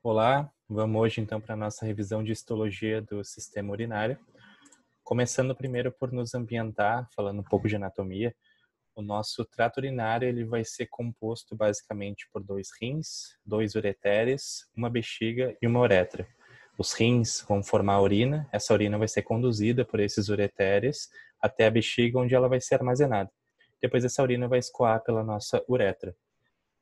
Olá, vamos hoje então para a nossa revisão de histologia do sistema urinário. Começando primeiro por nos ambientar, falando um pouco de anatomia. O nosso trato urinário ele vai ser composto basicamente por dois rins, dois ureteres, uma bexiga e uma uretra. Os rins vão formar a urina, essa urina vai ser conduzida por esses ureteres até a bexiga, onde ela vai ser armazenada. Depois essa urina vai escoar pela nossa uretra.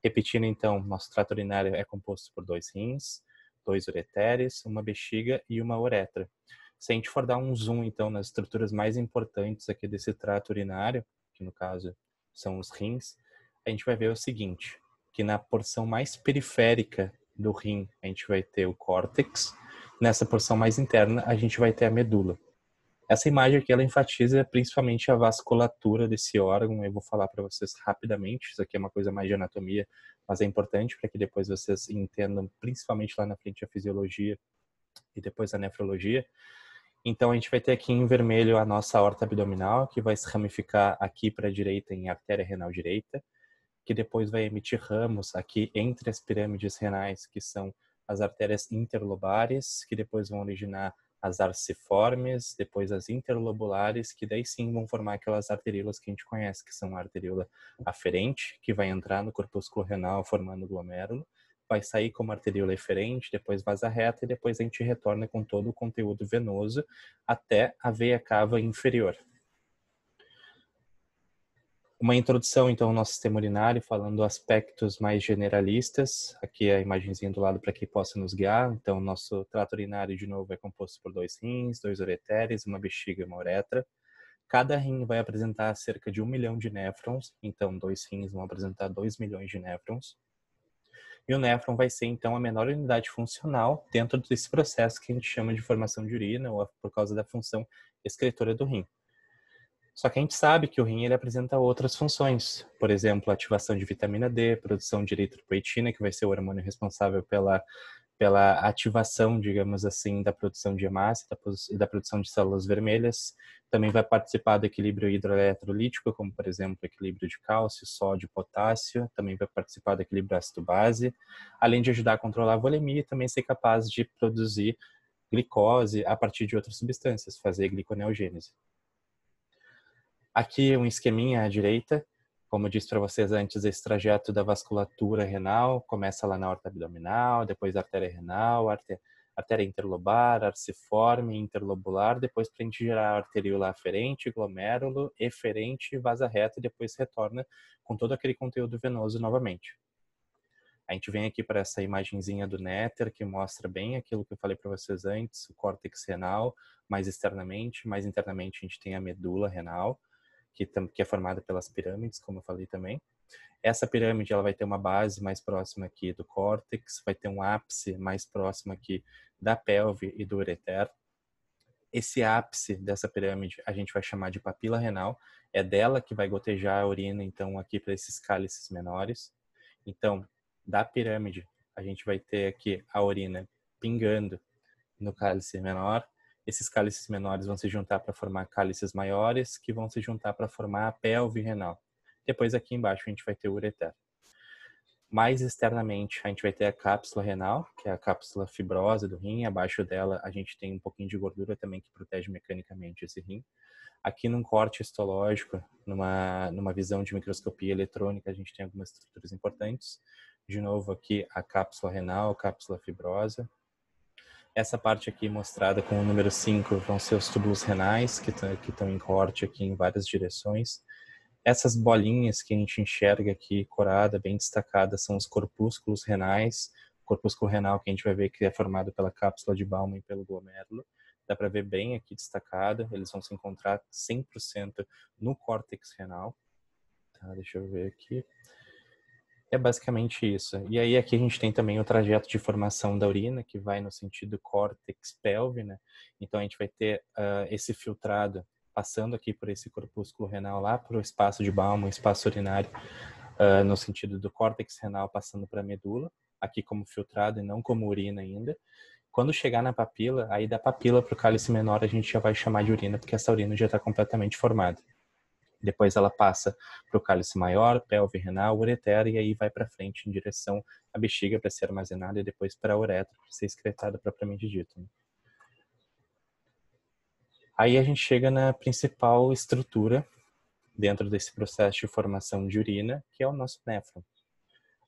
Repetindo então, nosso trato urinário é composto por dois rins, dois ureteres, uma bexiga e uma uretra. Se a gente for dar um zoom então nas estruturas mais importantes aqui desse trato urinário, que no caso são os rins, a gente vai ver o seguinte, que na porção mais periférica do rim a gente vai ter o córtex, nessa porção mais interna a gente vai ter a medula. Essa imagem aqui ela enfatiza principalmente a vasculatura desse órgão. Eu vou falar para vocês rapidamente. Isso aqui é uma coisa mais de anatomia, mas é importante para que depois vocês entendam, principalmente lá na frente, a fisiologia e depois a nefrologia. Então a gente vai ter aqui em vermelho a nossa aorta abdominal, que vai se ramificar aqui para a direita em artéria renal direita, que depois vai emitir ramos aqui entre as pirâmides renais, que são as artérias interlobares, que depois vão originar as arciformes, depois as interlobulares, que daí sim vão formar aquelas arteríolas que a gente conhece, que são a arteríola aferente, que vai entrar no corpúsculo renal formando o glomérulo, vai sair como arteríola eferente, depois vaza reta e depois a gente retorna com todo o conteúdo venoso até a veia cava inferior. Uma introdução, então, ao nosso sistema urinário, falando aspectos mais generalistas. Aqui a imagenzinha do lado para que possa nos guiar. Então, nosso trato urinário, de novo, é composto por dois rins, dois ureteres, uma bexiga e uma uretra. Cada rim vai apresentar cerca de 1 milhão de néfrons. Então, dois rins vão apresentar 2 milhões de néfrons. E o néfron vai ser, então, a menor unidade funcional dentro desse processo que a gente chama de formação de urina, ou por causa da função excretora do rim. Só que a gente sabe que o rim ele apresenta outras funções, por exemplo, ativação de vitamina D, produção de eritropoetina, que vai ser o hormônio responsável pela ativação, digamos assim, da produção de hemácia e da produção de células vermelhas. Também vai participar do equilíbrio hidroeletrolítico, como, por exemplo, equilíbrio de cálcio, sódio, potássio. Também vai participar do equilíbrio ácido-base, além de ajudar a controlar a volemia e também ser capaz de produzir glicose a partir de outras substâncias, fazer gliconeogênese. Aqui um esqueminha à direita, como eu disse para vocês antes, esse trajeto da vasculatura renal começa lá na aorta abdominal, depois a artéria renal, artéria interlobar, arciforme, interlobular, depois para a gente gerar a arteríola aferente, glomérulo, eferente, vaza reta e depois retorna com todo aquele conteúdo venoso novamente. A gente vem aqui para essa imagenzinha do néter, que mostra bem aquilo que eu falei para vocês antes, o córtex renal, mais externamente, mais internamente a gente tem a medula renal, que é formada pelas pirâmides, como eu falei também. Essa pirâmide ela vai ter uma base mais próxima aqui do córtex, vai ter um ápice mais próximo aqui da pelve e do ureter. Esse ápice dessa pirâmide a gente vai chamar de papila renal, é dela que vai gotejar a urina, então, aqui para esses cálices menores. Então, da pirâmide, a gente vai ter aqui a urina pingando no cálice menor. Esses cálices menores vão se juntar para formar cálices maiores, que vão se juntar para formar a pelve renal. Depois aqui embaixo a gente vai ter o ureter. Mais externamente a gente vai ter a cápsula renal, que é a cápsula fibrosa do rim. Abaixo dela a gente tem um pouquinho de gordura também que protege mecanicamente esse rim. Aqui num corte histológico, numa visão de microscopia eletrônica, a gente tem algumas estruturas importantes. De novo aqui a cápsula renal, cápsula fibrosa. Essa parte aqui mostrada com o número 5 vão ser os túbulos renais, que estão em corte aqui em várias direções. Essas bolinhas que a gente enxerga aqui, corada, bem destacada, são os corpúsculos renais. O corpúsculo renal que a gente vai ver que é formado pela cápsula de Bowman e pelo glomérulo. Dá para ver bem aqui destacada. Eles vão se encontrar 100% no córtex renal. Tá, deixa eu ver aqui. É basicamente isso. E aí aqui a gente tem também o trajeto de formação da urina, que vai no sentido córtex-pelve, né? Então a gente vai ter esse filtrado passando aqui por esse corpúsculo renal lá para o espaço de Bowman, espaço urinário, no sentido do córtex renal passando para a medula, aqui como filtrado e não como urina ainda. Quando chegar na papila, aí da papila para o cálice menor a gente já vai chamar de urina, porque essa urina já está completamente formada. Depois ela passa para o cálice maior, pelve renal, ureter, e aí vai para frente em direção à bexiga para ser armazenada e depois para a uretra para ser excretada propriamente dito. Né? Aí a gente chega na principal estrutura dentro desse processo de formação de urina, que é o nosso néfron.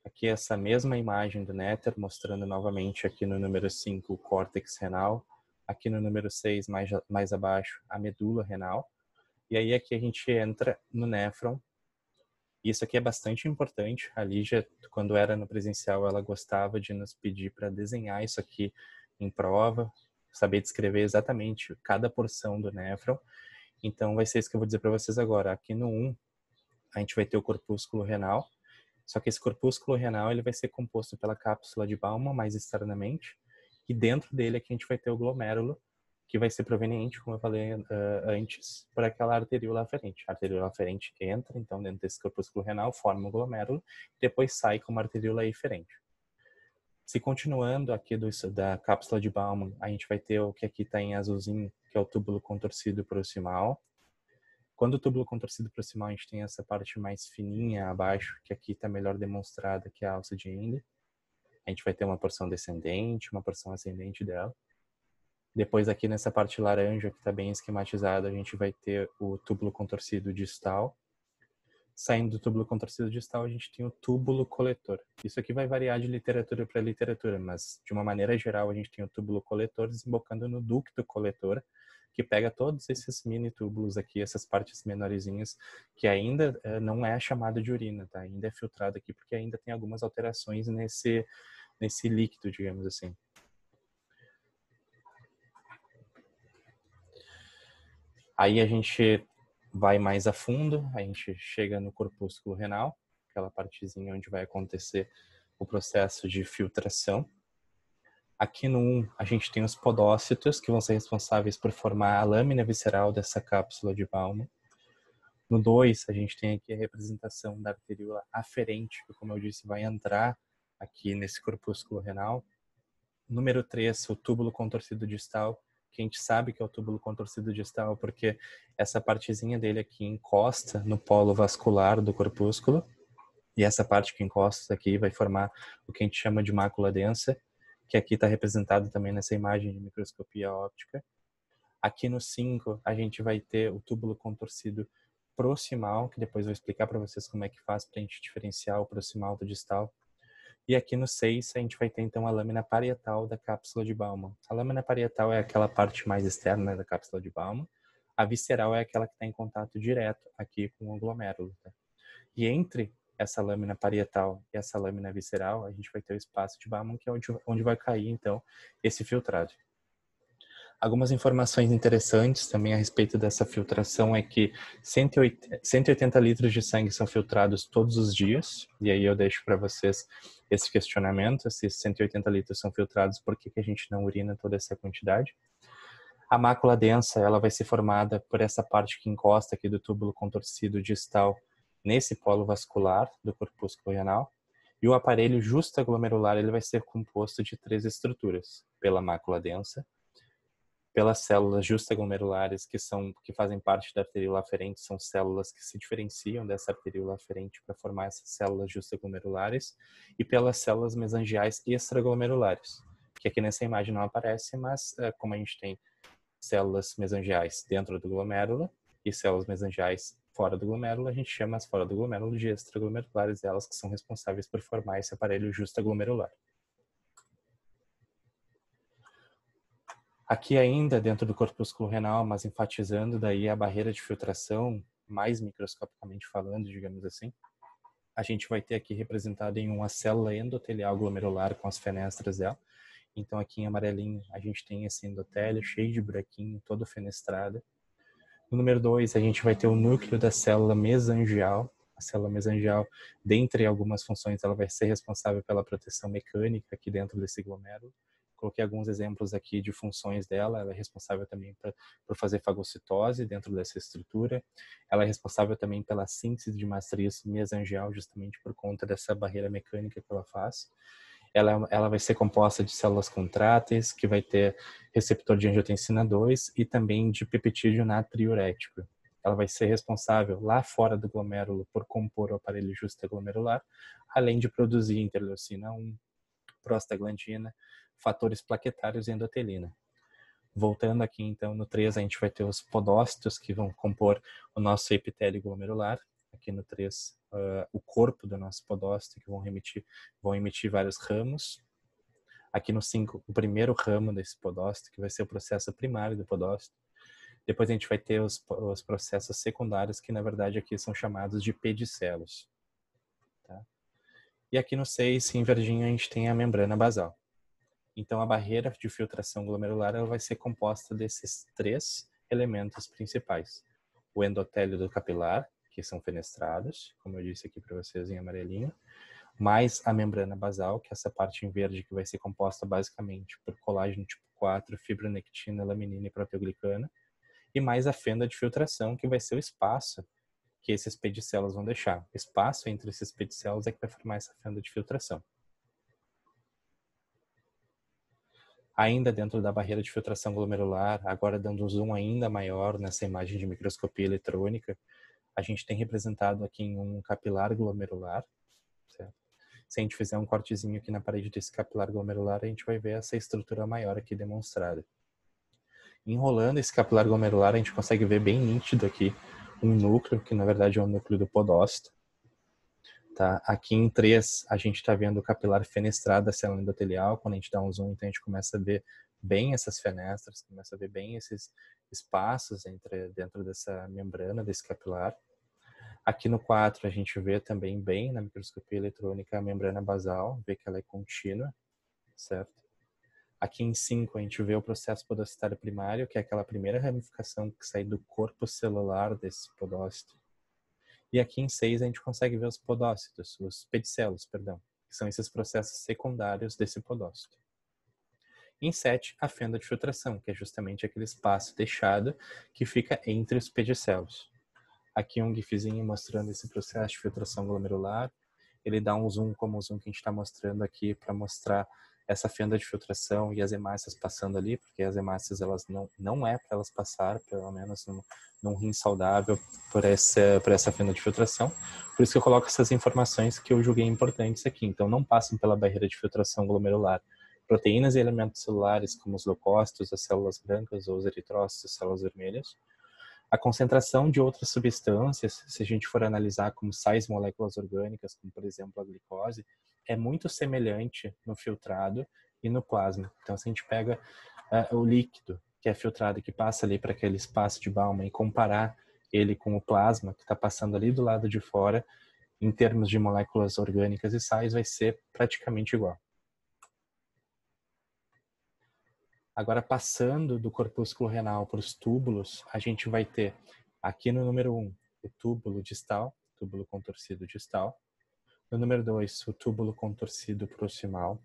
Aqui essa mesma imagem do néter, mostrando novamente aqui no número 5 o córtex renal, aqui no número 6, mais abaixo, a medula renal. E aí aqui a gente entra no néfron. Isso aqui é bastante importante. A Lígia, quando era no presencial, ela gostava de nos pedir para desenhar isso aqui em prova, saber descrever exatamente cada porção do néfron. Então vai ser isso que eu vou dizer para vocês agora. Aqui no 1, a gente vai ter o corpúsculo renal. Só que esse corpúsculo renal ele vai ser composto pela cápsula de Bowman mais externamente. E dentro dele aqui a gente vai ter o glomérulo, que vai ser proveniente, como eu falei antes, por aquela arteríola aferente. A arteríola aferente entra, então, dentro desse corpúsculo renal, forma o glomérulo, depois sai como arteríola eferente. Se continuando aqui da cápsula de Bowman, a gente vai ter o que aqui está em azulzinho, que é o túbulo contorcido proximal. Quando o túbulo contorcido proximal, a gente tem essa parte mais fininha abaixo, que aqui está melhor demonstrada, que é a alça de Ende. A gente vai ter uma porção descendente, uma porção ascendente dela. Depois aqui nessa parte laranja, que está bem esquematizada, a gente vai ter o túbulo contorcido distal. Saindo do túbulo contorcido distal, a gente tem o túbulo coletor. Isso aqui vai variar de literatura para literatura, mas de uma maneira geral a gente tem o túbulo coletor desembocando no ducto coletor, que pega todos esses mini túbulos aqui, essas partes menorzinhas, que ainda não é chamado de urina, tá? Ainda é filtrado aqui, porque ainda tem algumas alterações nesse líquido, digamos assim. Aí a gente vai mais a fundo, a gente chega no corpúsculo renal, aquela partezinha onde vai acontecer o processo de filtração. Aqui no 1, a gente tem os podócitos, que vão ser responsáveis por formar a lâmina visceral dessa cápsula de Bowman. No 2, a gente tem aqui a representação da arteríola aferente, que, como eu disse, vai entrar aqui nesse corpúsculo renal. Número 3, o túbulo contorcido distal, que a gente sabe que é o túbulo contorcido distal porque essa partezinha dele aqui encosta no polo vascular do corpúsculo, e essa parte que encosta aqui vai formar o que a gente chama de mácula densa, que aqui está representado também nessa imagem de microscopia óptica. Aqui no 5, a gente vai ter o túbulo contorcido proximal, que depois eu vou explicar para vocês como é que faz para a gente diferenciar o proximal do distal. E aqui no 6, a gente vai ter então a lâmina parietal da cápsula de Bowman. A lâmina parietal é aquela parte mais externa da cápsula de Bowman. A visceral é aquela que está em contato direto aqui com o glomérulo. Tá? E entre essa lâmina parietal e essa lâmina visceral, a gente vai ter o espaço de Bowman, que é onde vai cair então esse filtrado. Algumas informações interessantes também a respeito dessa filtração é que 180 litros de sangue são filtrados todos os dias, e aí eu deixo para vocês esse questionamento, se 180 litros são filtrados, por que a gente não urina toda essa quantidade? A mácula densa, ela vai ser formada por essa parte que encosta aqui do túbulo contorcido distal nesse polo vascular do corpúsculo renal, e o aparelho justaglomerular, ele vai ser composto de 3 estruturas, pela mácula densa, pelas células justaglomerulares que fazem parte da arteríola aferente, são células que se diferenciam dessa arteríola aferente para formar essas células justaglomerulares, e pelas células mesangiais extraglomerulares, que aqui nessa imagem não aparece, mas como a gente tem células mesangiais dentro do glomérulo e células mesangiais fora do glomérulo, a gente chama as fora do glomérulo de extraglomerulares, elas que são responsáveis por formar esse aparelho justaglomerular. Aqui ainda dentro do corpúsculo renal, mas enfatizando daí a barreira de filtração, mais microscopicamente falando, digamos assim, a gente vai ter aqui representado em uma célula endotelial glomerular com as fenestras dela. Então aqui em amarelinho a gente tem esse endotélio cheio de buraquinho, todo fenestrado. No número 2 a gente vai ter o núcleo da célula mesangial. A célula mesangial, dentre algumas funções, ela vai ser responsável pela proteção mecânica aqui dentro desse glomérulo. Coloquei alguns exemplos aqui de funções dela. Ela é responsável também por fazer fagocitose dentro dessa estrutura. Ela é responsável também pela síntese de matriz mesangial, justamente por conta dessa barreira mecânica que ela faz. Ela vai ser composta de células contráteis, que vai ter receptor de angiotensina 2 e também de peptídeo natriurético. ela vai ser responsável lá fora do glomérulo por compor o aparelho justaglomerular, além de produzir interleucina 1, prostaglandina, fatores plaquetários e endotelina. Voltando aqui, então, no 3, a gente vai ter os podócitos que vão compor o nosso epitélio glomerular. Aqui no 3, o corpo do nosso podócito, que vão emitir vários ramos. Aqui no 5, o primeiro ramo desse podócito, que vai ser o processo primário do podócito. Depois a gente vai ter os processos secundários, que na verdade aqui são chamados de pedicelos. Tá? E aqui no 6, em verdinho, a gente tem a membrana basal. Então, a barreira de filtração glomerular ela vai ser composta desses 3 elementos principais. O endotélio do capilar, que são fenestrados, como eu disse aqui para vocês em amarelinho, mais a membrana basal, que é essa parte em verde que vai ser composta basicamente por colágeno tipo 4, fibronectina, laminina e proteoglicana, e mais a fenda de filtração, que vai ser o espaço que esses pedicelos vão deixar. O espaço entre esses pedicelos é que vai formar essa fenda de filtração. Ainda dentro da barreira de filtração glomerular, agora dando um zoom ainda maior nessa imagem de microscopia eletrônica, a gente tem representado aqui em um capilar glomerular. Certo? Se a gente fizer um cortezinho aqui na parede desse capilar glomerular, a gente vai ver essa estrutura maior aqui demonstrada. Enrolando esse capilar glomerular, a gente consegue ver bem nítido aqui um núcleo, que na verdade é o núcleo do podócito. Tá? Aqui em 3, a gente está vendo o capilar fenestrado da célula endotelial. Quando a gente dá um zoom, então a gente começa a ver bem essas fenestras, começa a ver bem esses espaços dentro dessa membrana, desse capilar. Aqui no 4, a gente vê também bem na microscopia eletrônica a membrana basal, vê que ela é contínua, certo? Aqui em 5, a gente vê o processo podocitário primário, que é aquela primeira ramificação que sai do corpo celular desse podócito. E aqui em 6 a gente consegue ver os podócitos, os pedicelos, perdão, que são esses processos secundários desse podócito. Em 7, a fenda de filtração, que é justamente aquele espaço deixado que fica entre os pedicelos. Aqui um gifzinho mostrando esse processo de filtração glomerular. Ele dá um zoom como o zoom que a gente está mostrando aqui para mostrar essa fenda de filtração e as hemácias passando ali, porque as hemácias elas não é para elas passar, pelo menos num rim saudável, por essa fenda de filtração. Por isso que eu coloco essas informações que eu julguei importantes aqui. Então, não passam pela barreira de filtração glomerular proteínas e elementos celulares, como os leucócitos, as células brancas ou os eritrócitos, as células vermelhas. A concentração de outras substâncias, se a gente for analisar como sais moléculas orgânicas, como por exemplo a glicose, é muito semelhante no filtrado e no plasma. Então, se a gente pega o líquido que é filtrado, que passa ali para aquele espaço de Bauman e comparar ele com o plasma que está passando ali do lado de fora, em termos de moléculas orgânicas e sais, vai ser praticamente igual. Agora, passando do corpúsculo renal para os túbulos, a gente vai ter aqui no número 1, o túbulo distal, túbulo contorcido distal. No número 2, o túbulo contorcido proximal.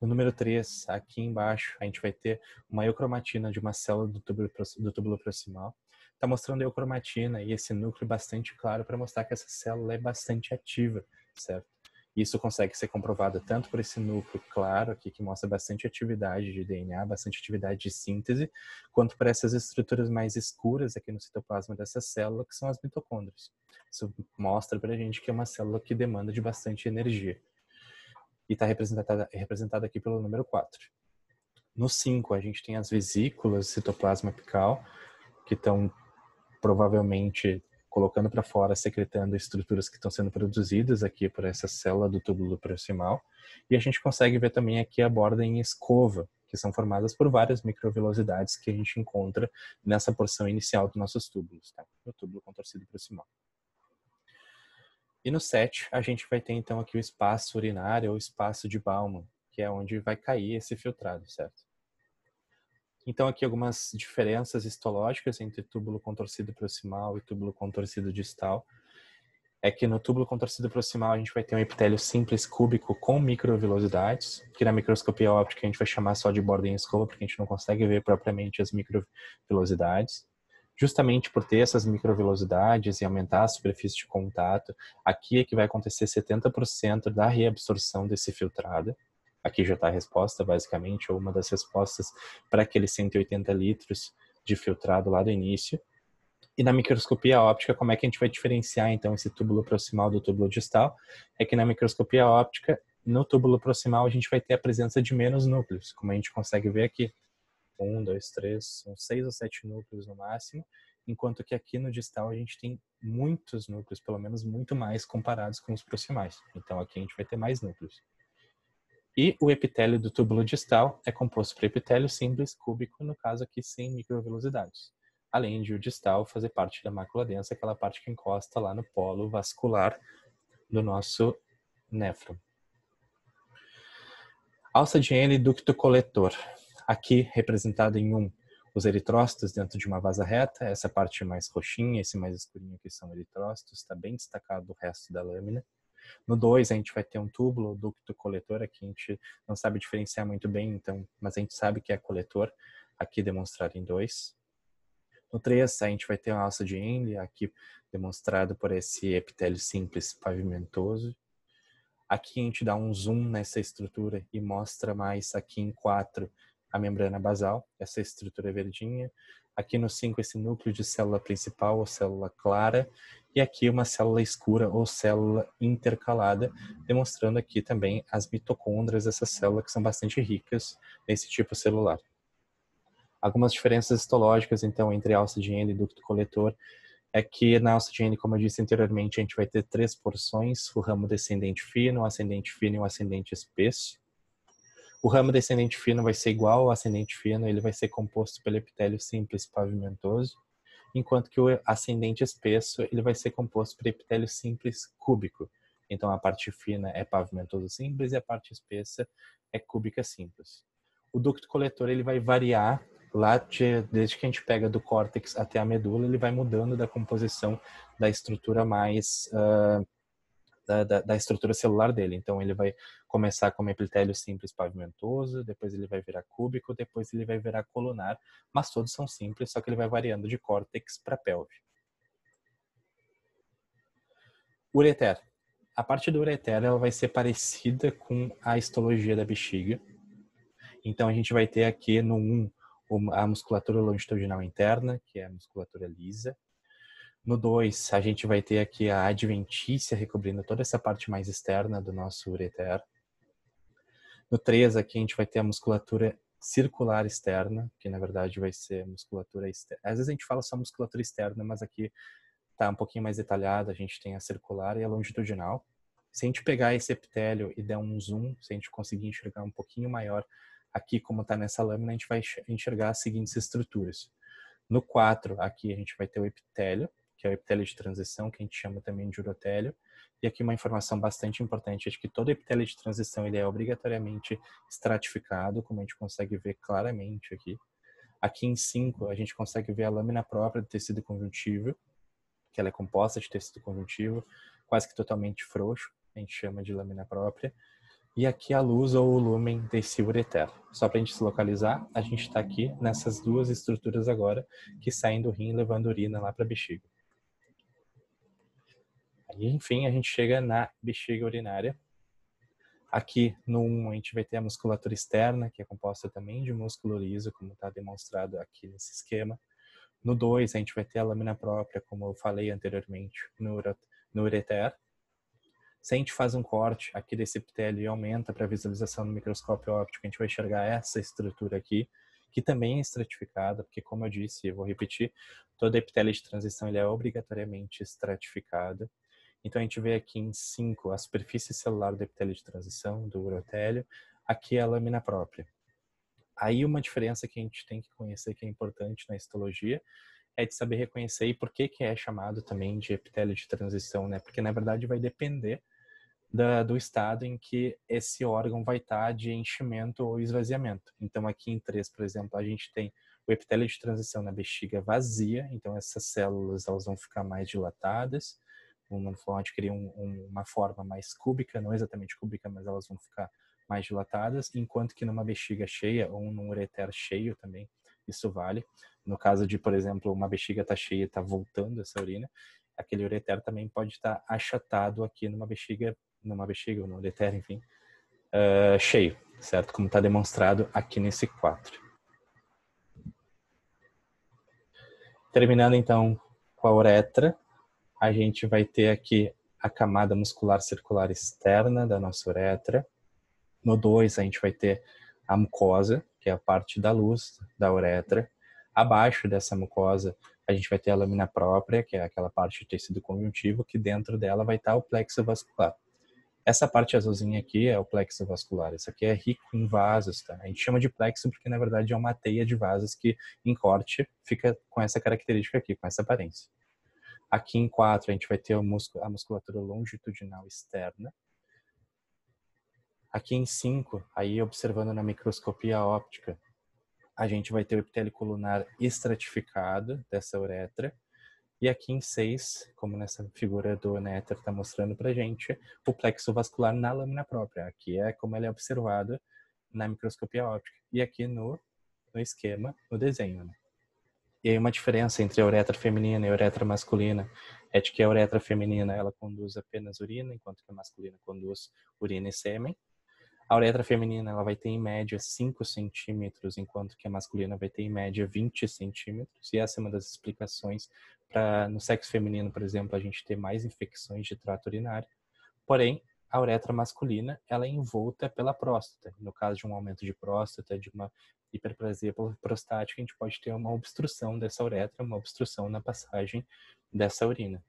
No número 3, aqui embaixo, a gente vai ter uma eucromatina de uma célula do túbulo proximal. Está mostrando a eucromatina e esse núcleo bastante claro para mostrar que essa célula é bastante ativa, certo? Isso consegue ser comprovado tanto por esse núcleo claro aqui, que mostra bastante atividade de DNA, bastante atividade de síntese, quanto por essas estruturas mais escuras aqui no citoplasma dessa célula, que são as mitocôndrias. Isso mostra pra gente que é uma célula que demanda de bastante energia. E está representada aqui pelo número 4. No 5, a gente tem as vesículas citoplasma apical, que estão provavelmente colocando para fora, secretando estruturas que estão sendo produzidas aqui por essa célula do túbulo proximal. E a gente consegue ver também aqui a borda em escova, que são formadas por várias microvilosidades que a gente encontra nessa porção inicial dos nossos túbulos, tá? No túbulo contorcido proximal. E no 7, a gente vai ter então aqui o espaço urinário ou espaço de Bauman, que é onde vai cair esse filtrado, certo? Então, aqui algumas diferenças histológicas entre túbulo contorcido proximal e túbulo contorcido distal. É que no túbulo contorcido proximal a gente vai ter um epitélio simples cúbico com microvilosidades, que na microscopia óptica a gente vai chamar só de borda em escova, porque a gente não consegue ver propriamente as microvilosidades. Justamente por ter essas microvilosidades e aumentar a superfície de contato, aqui é que vai acontecer 70% da reabsorção desse filtrado. Aqui já está a resposta, basicamente, ou uma das respostas para aqueles 180 litros de filtrado lá do início. E na microscopia óptica, como é que a gente vai diferenciar, então, esse túbulo proximal do túbulo distal? É que na microscopia óptica, no túbulo proximal, a gente vai ter a presença de menos núcleos, como a gente consegue ver aqui. 1, 2, 3, são 6 ou 7 núcleos no máximo, enquanto que aqui no distal a gente tem muitos núcleos, pelo menos muito mais comparados com os proximais. Então aqui a gente vai ter mais núcleos. E o epitélio do túbulo distal é composto por epitélio simples cúbico, no caso aqui sem microvelosidades. Além de o distal fazer parte da mácula densa, aquela parte que encosta lá no polo vascular do nosso néfron. Alça de Henle e ducto coletor. Aqui representado em 1, os eritrócitos dentro de uma vasa reta. Essa parte mais roxinha, esse mais escurinho aqui são eritrócitos, está bem destacado do resto da lâmina. No 2, a gente vai ter um túbulo, ducto coletor, aqui a gente não sabe diferenciar muito bem, então, mas a gente sabe que é coletor, aqui demonstrado em 2. No 3, a gente vai ter uma alça de Henle, aqui demonstrado por esse epitélio simples pavimentoso. Aqui a gente dá um zoom nessa estrutura e mostra mais aqui em 4 a membrana basal, essa estrutura verdinha. Aqui no 5 esse núcleo de célula principal ou célula clara. E aqui uma célula escura ou célula intercalada, demonstrando aqui também as mitocôndrias dessa célula, que são bastante ricas nesse tipo celular. Algumas diferenças histológicas, então, entre alça de Henle e ducto coletor, é que na alça de Henle, como eu disse anteriormente, a gente vai ter 3 porções, o ramo descendente fino, o ascendente fino e o ascendente espesso. O ramo descendente fino vai ser igual ao ascendente fino, ele vai ser composto pelo epitélio simples pavimentoso, enquanto que o ascendente espesso ele vai ser composto por epitélio simples cúbico. Então a parte fina é pavimentoso simples e a parte espessa é cúbica simples. O ducto coletor ele vai variar lá desde que a gente pega do córtex até a medula, ele vai mudando da composição da estrutura mais da estrutura celular dele. Então ele vai começar como epitélio simples pavimentoso, depois ele vai virar cúbico, depois ele vai virar colunar, mas todos são simples, só que ele vai variando de córtex para pelve. Ureter. A parte do ureter ela vai ser parecida com a histologia da bexiga. Então a gente vai ter aqui no 1 a musculatura longitudinal interna, que é a musculatura lisa. No 2, a gente vai ter aqui a adventícia recobrindo toda essa parte mais externa do nosso ureter. No 3, aqui a gente vai ter a musculatura circular externa, que na verdade vai ser musculatura externa. Às vezes a gente fala só musculatura externa, mas aqui está um pouquinho mais detalhada. A gente tem a circular e a longitudinal. Se a gente pegar esse epitélio e der um zoom, se a gente conseguir enxergar um pouquinho maior, aqui como está nessa lâmina, a gente vai enxergar as seguintes estruturas. No 4, aqui a gente vai ter o epitélio, que é o epitélio de transição, que a gente chama também de urotélio. E aqui uma informação bastante importante, é que todo epitélio de transição ele é obrigatoriamente estratificado, como a gente consegue ver claramente aqui. Aqui em 5, a gente consegue ver a lâmina própria do tecido conjuntivo, que ela é composta de tecido conjuntivo, quase que totalmente frouxo, a gente chama de lâmina própria. E aqui a luz ou o lumen desse ureter. Só para a gente se localizar, a gente está aqui nessas duas estruturas agora, que saem do rim levando urina lá para a bexiga. Aí, enfim, a gente chega na bexiga urinária. Aqui no 1 a gente vai ter a musculatura externa, que é composta também de músculo liso, como está demonstrado aqui nesse esquema. No 2 a gente vai ter a lâmina própria, como eu falei anteriormente, no ureter. Se a gente faz um corte aqui desse epitélio e aumenta para visualização no microscópio óptico, a gente vai enxergar essa estrutura aqui, que também é estratificada, porque como eu disse, eu vou repetir, todo epitélio de transição ele é obrigatoriamente estratificado. Então a gente vê aqui em 5 a superfície celular do epitélio de transição, do urotélio, aqui a lâmina própria. Aí uma diferença que a gente tem que conhecer, que é importante na histologia, é de saber reconhecer e por que é chamado também de epitélio de transição, né? Porque na verdade vai depender do estado em que esse órgão vai estar de enchimento ou esvaziamento. Então aqui em 3, por exemplo, a gente tem o epitélio de transição na bexiga vazia, então essas células elas vão ficar mais dilatadas, vão adquirir uma forma mais cúbica, não exatamente cúbica, mas elas vão ficar mais dilatadas, enquanto que numa bexiga cheia ou num ureter cheio também, isso vale. No caso de, por exemplo, uma bexiga está cheia e está voltando essa urina, aquele ureter também pode estar achatado aqui numa bexiga ou no ureter, enfim, cheio, certo? Como está demonstrado aqui nesse quadro. Terminando, então, com a uretra, a gente vai ter aqui a camada muscular circular externa da nossa uretra. No 2, a gente vai ter a mucosa, que é a parte da luz da uretra. Abaixo dessa mucosa, a gente vai ter a lâmina própria, que é aquela parte do tecido conjuntivo, que dentro dela vai estar o plexo vascular. Essa parte azulzinha aqui é o plexo vascular. Isso aqui é rico em vasos, tá? A gente chama de plexo porque, na verdade, é uma teia de vasos que, em corte, fica com essa característica aqui, com essa aparência. Aqui em 4, a gente vai ter a musculatura longitudinal externa. Aqui em 5, aí observando na microscopia óptica, a gente vai ter o epitélio colunar estratificado dessa uretra. E aqui em 6, como nessa figura do Néter está mostrando para a gente, o plexo vascular na lâmina própria. Aqui é como ele é observado na microscopia óptica. E aqui no esquema, no desenho. Né? E aí uma diferença entre a uretra feminina e a uretra masculina é de que a uretra feminina ela conduz apenas urina, enquanto que a masculina conduz urina e sêmen. A uretra feminina ela vai ter em média 5 centímetros, enquanto que a masculina vai ter em média 20 centímetros. E essa é uma das explicações para no sexo feminino, por exemplo, a gente ter mais infecções de trato urinário. Porém, a uretra masculina ela é envolta pela próstata. No caso de um aumento de próstata, de uma hiperplasia prostática, a gente pode ter uma obstrução dessa uretra, uma obstrução na passagem dessa urina.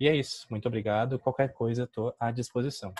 E é isso. Muito obrigado. Qualquer coisa, eu estou à disposição.